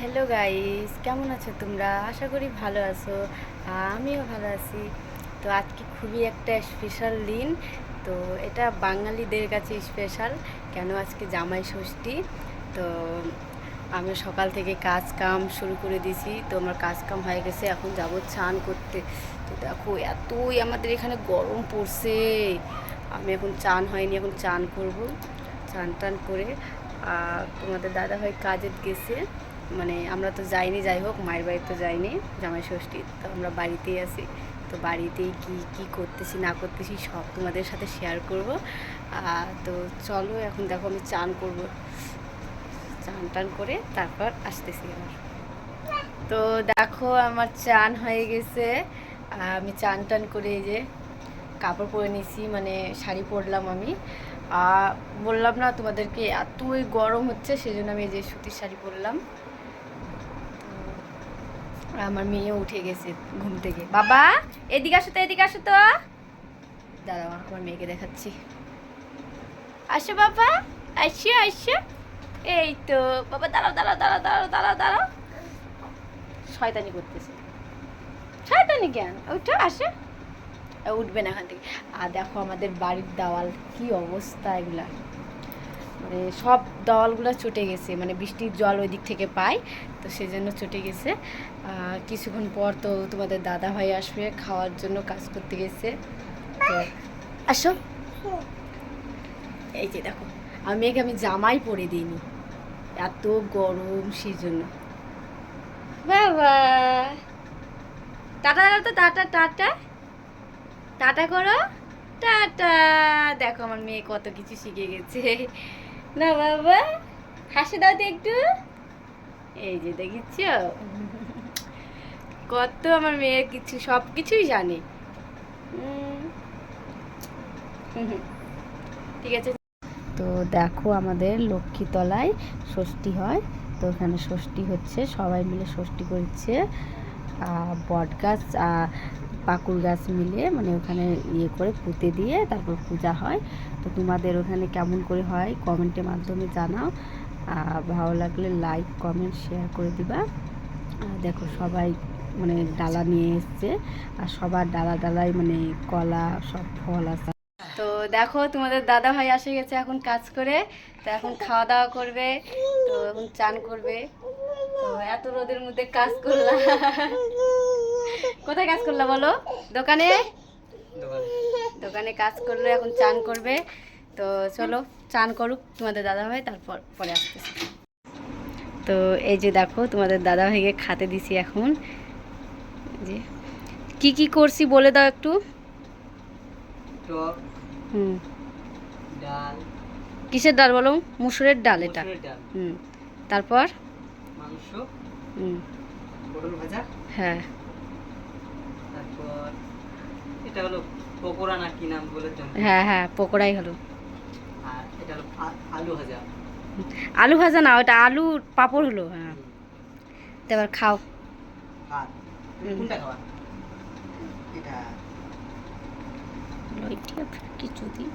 Hello guys, কেমন আছো তোমরা? আশা করি ভালো আছো। আমিও ভালো আছি। তো আজকে খুবই একটা স্পেশাল দিন। তো এটা বাঙালিদের কাছে স্পেশাল। কেন আজকে জামাই ষষ্ঠী। তো আমি সকাল থেকে কাজ কাম শুরু করে দিয়েছি। তো আমার কাজ কাম হয়ে গেছে, এখন যাব স্নান করতে। তো দেখো এতই আমাদের এখানে গরম পড়ছে। আমি এখন চান হয়নি, এখন চান করব। চান টান করে তোমাদের দাদাভাই কাজে গেছে, মানে আমরা তো যাইনি, যাই হোক মায়ের বাড়ি তো যাইনি জামাই ষষ্ঠী, তো আমরা বাড়িতেই আছি। তো বাড়িতেই কি কি করতেছি না করতেছি সব তোমাদের সাথে শেয়ার করব। তো চলো, এখন দেখো আমি চান করব, চান টান করে তারপর আসতেছি আমার। তো দেখো আমার চান হয়ে গেছে। আমি চান টান করে এই যে কাপড় পরে নিয়েছি, মানে শাড়ি পরলাম আমি। বললাম না তোমাদেরকে এতই গরম হচ্ছে, সেজন্য আমি এই যে সুতির শাড়ি পরলাম। আমার মেয়েও উঠে গেছে ঘুম থেকে। বাবা এদিকে আসো তো, এদিকে আসো তো। দাঁড়াও, আমার মেয়েকে দেখাচ্ছি। আসো বাবা, আসো আসো। এই তো বাবা, দাঁড়াও দাঁড়াও দাঁড়াও দাঁড়াও দাঁড়াও দাঁড়াও। শয়তানি করতেছে। শয়তানি কেন? ওইটা আসো। উঠবে না এখান থেকে। আর দেখো আমাদের বাড়ির দেওয়াল কি অবস্থা, এগুলা মানে সব দেওয়ালগুলো চটে গেছে, মানে বৃষ্টির জল ওই দিক থেকে পায়, তো সেজন্য চটে গেছে। কিছুক্ষণ পর তো তোমাদের দাদা ভাই আসবে খাওয়ার জন্য, কাজ করতে গেছে। তো আসো। এই যে দেখো আমি জামাই পরে দিইনি, এত গরম সেজন্য। বাবা টাটা, তো টাটা টাটা টাটা করো, টাটা। দেখো আমার মেয়ে কত কিছু শিখে গেছে না বাবা, হাসি দাও তো একটু। এই যে দেখিচ্ছ, কত আমার মেয়ে কিছু সব কিছুই জানে। ঠিক আছে। তো দেখো আমাদের লক্ষ্মীতলায় ষষ্ঠী হয়, তো ওখানে ষষ্ঠী হচ্ছে, সবাই মিলে ষষ্ঠী করছে। বট গাছ পাকুড় গাছ মিলে, মানে ওখানে ইয়ে করে পুঁতে দিয়ে তারপর পূজা হয়। তো তোমাদের ওখানে কেমন করে হয় কমেন্টের মাধ্যমে জানাও। ভালো লাগলে লাইক কমেন্ট শেয়ার করে দিবা। দেখো সবাই মানে ডালা নিয়ে এসছে, আর সবার ডালা ডালায় মানে কলা সব ফল আছে। তো দেখো তোমাদের দাদা ভাই এসে গেছে এখন কাজ করে, তো এখন খাওয়া দাওয়া করবে, তো এখন চান করবে। তো এত রোদের মধ্যে কাজ করলা, কোথায় কাজ করলা বলো? দোকানে। দোকানে কাজ করলে এখন চান করবে। তো চলো চান করুক তোমাদের দাদা ভাই, তারপর পরে আসতেছি। তো এই যে দেখো তোমাদের দাদা ভাইকে খাতে দিছি এখন। যে কি কি করছি বলে দাও একটু। হুম, ডাল। কিসের ডাল বলো? মুসুরের ডাল এটা। হুম, তারপর মাংস। হুম, পটল ভাজা। হ্যাঁ। তারপর এটা হলো পকোড়া না কি নাম বলে তো। হ্যাঁ হ্যাঁ, পকোড়াই হলো। আর এটা হলো আলু ভাজা। আলু ভাজা না, ওটা আলু পাঁপড় হলো। হ্যাঁ, তো এবার খাও। আর তুমি কোনটা খাওয়া? এটা কিছু দিই।